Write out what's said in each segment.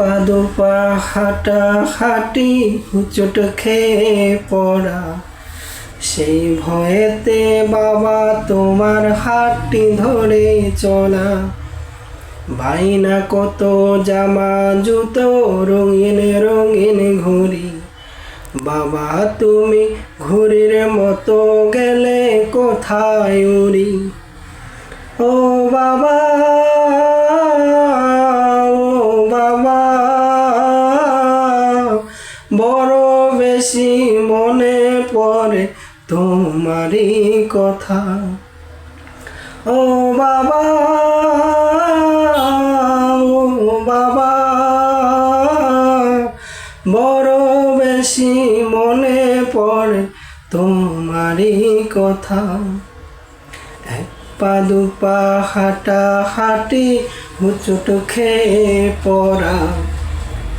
পা দুপা হাঁটা হাঁটি হুচট খেয়ে পড়া, সেই ভয়েতে বাবা তোমার হাতটি ধরে চলা। বাইনা কত জামা জুতো রঙিন রঙিন ঘুড়ি, বাবা তুমি ঘুড়ির মতো গেলে কোথায় উড়ি। ও বাবা ও বাবা, বড় বেশি মনে পড়ে তোমারই কথা। ও বাবা ও বাবা, বড় বেশি মনে পড়ে তোমারই কথা। এক পা দুপা হাঁটা হাঁটি হুচট খেয়ে পড়া,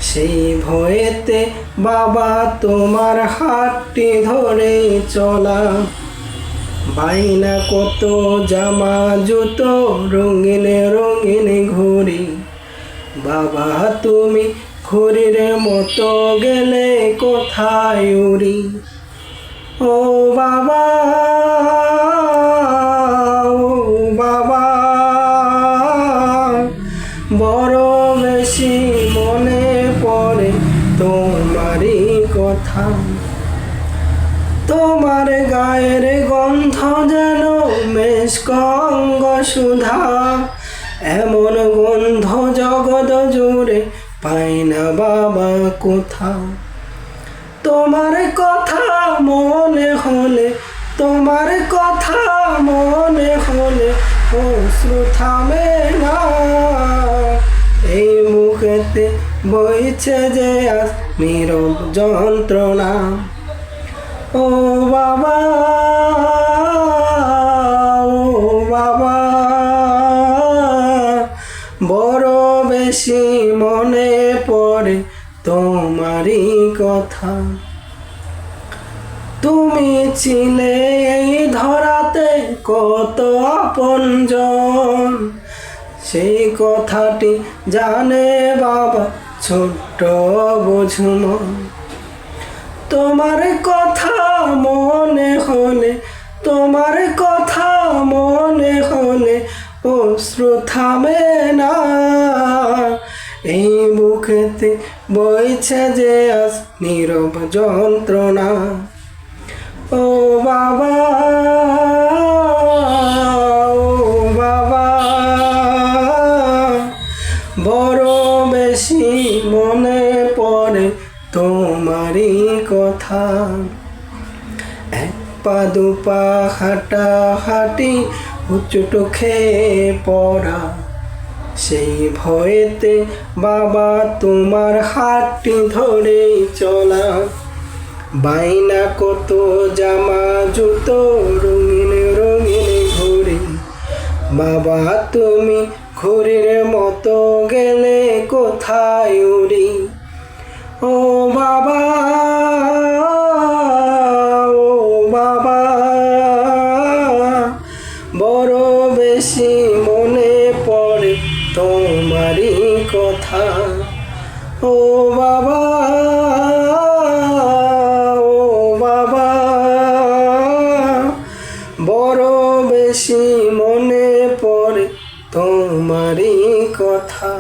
সেই ভয়েতে বাবা তোমার হাতটি ধরে চলা। বাইনা কত জামা জুতো রঙিন রঙিন ঘুড়ি, বাবা তুমি ঘুড়ির মতো গেলে কোথায় উড়ি। ও বাবা ও বাবা, বড় বেশি মনে পড়ে তোমারই কথা। তোমার গায়ের গন্ধ যেন মেশক অঙ্গ সুধা, এমন গন্ধ জগৎ জুড়ে পাই না বাবা কোথাও। তোমার কথা মনে হলে, তোমার কথা মনে হলে অশ্রু থামে না। এই মুখেতে বইছে যে আজ নীরব যন্ত্রণা। ও বাবা ও বাবা, বড় বেশি মনে পড়ে তোমারই কথা। তুমি ছিলে এই ধরাতে কত আপনজন, সেই কথাটি জানে বাবা ছোট্ট বুঝমন। তোমার কথা মনে হলে, তোমার কথা মনে হলে অশ্রু থামে না। এই বুকেতে বইছে যে আজ নীরব যন্ত্রণা। ও বাবা ও বাবা, বড় বেশি মনে পড়ে তোমারই কথা। এক পা দুপা হাঁটা হাঁটি হুচট খেয়ে পড়া, সেই ভয়েতে বাবা তোমার হাতটি ধরে চলা। বাইনা কত জামা জুতো রঙিন রঙিন ঘুড়ি, বাবা তুমি ঘুড়ির মতো গেলে কোথায় উড়ি। ও বাবা ও বাবা, বড় বেশি মনে পড়ে তোমারই কথা। ও বাবা ও বাবা, বড় বেশি মনে পড়ে তোমারই কথা।